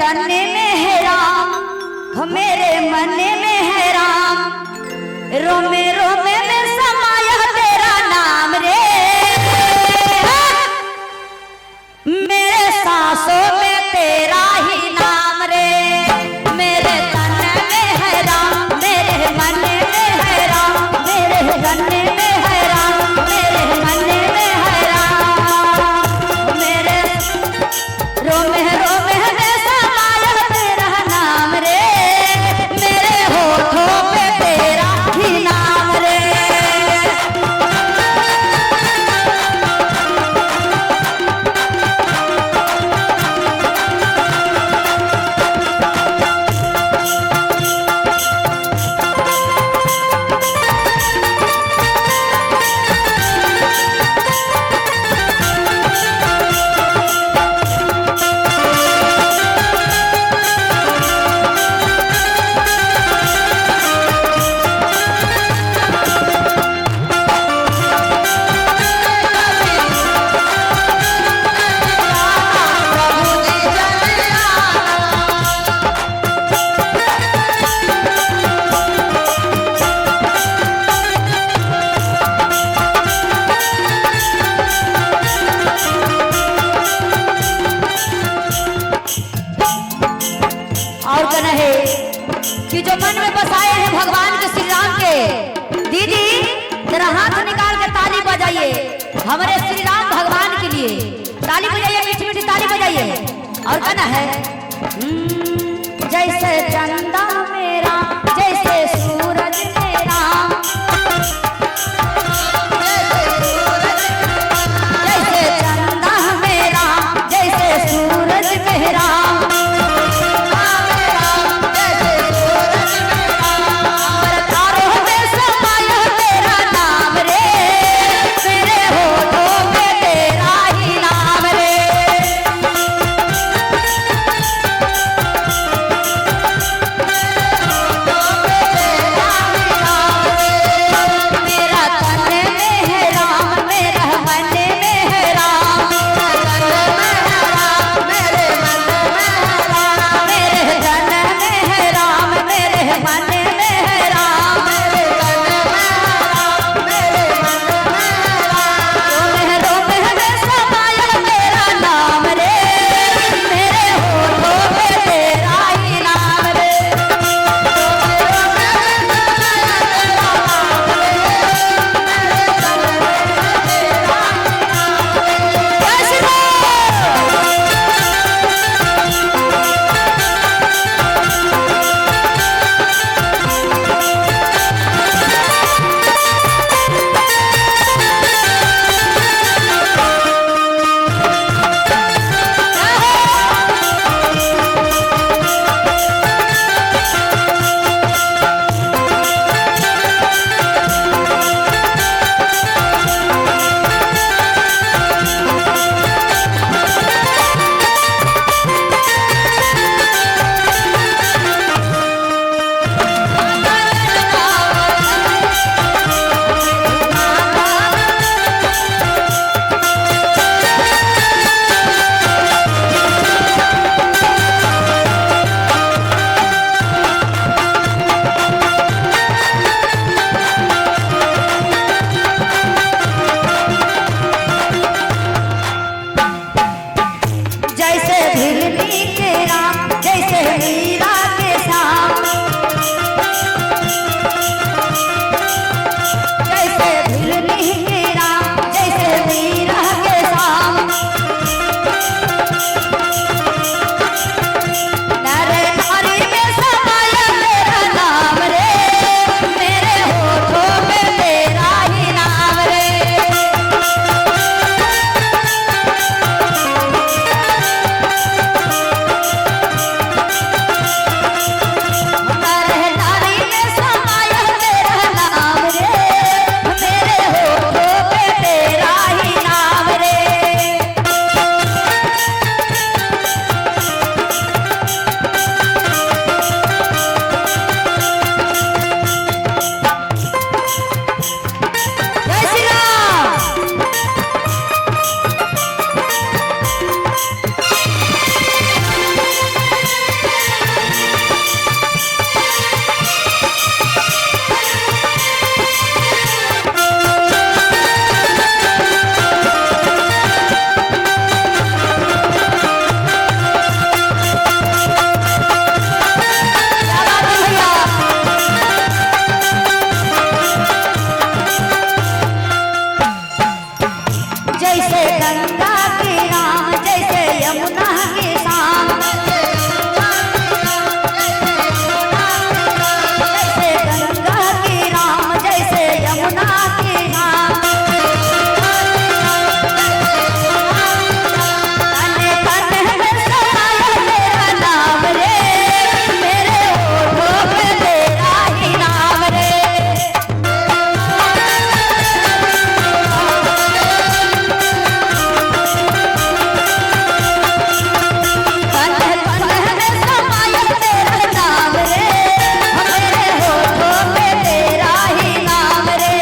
तन में है राम, हो मेरे मन में है राम, रोमे रोमे में समाया तेरा नाम रे, मेरे सांसों में तेरा ही नाम रे, मेरे तन में है राम, मेरे मन में है राम, मेरे तन में है राम, मेरे मन में है राम, मेरे रोमे रोमे में समाया तेरा नाम रे, मेरे होठों पे तेरा ही नाम रे। और कहना है कि जो मन में बसाए हैं भगवान के श्री राम के, दीदी जरा हाथ निकाल के ताली बजाइए हमारे श्री राम भगवान के लिए, ताली बजाइए, मीठी मीठी ताली बजाइए। और कहना है जैसे चंदा मेरा, जैसे सूरज मेरा, जैसे चंदा मेरा, जैसे सूरज मेरा, जैसे गंगा की राम, जैसे यमुना की शाम, जैसे गंगा की राम, जैसे यमुना की शाम। तने तने में समाया तेरा नाम रे, मेरे होठों पे तेरा ही नाम रे। तने तने में समाया तेरा नाम रे, मेरे होठों पे तेरा ही नाम रे।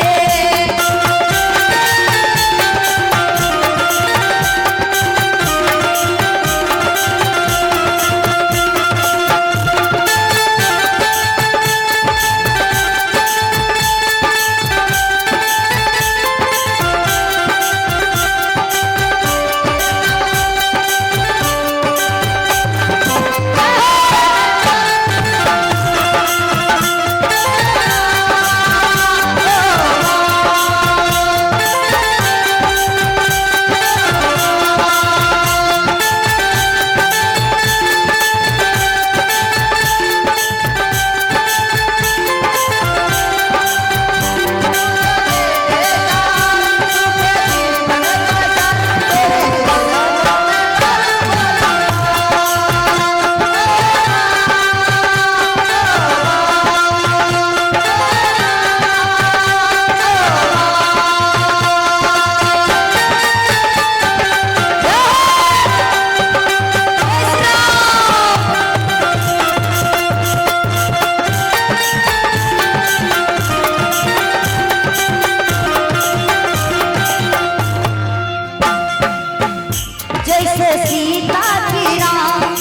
जैसे सीता की राम,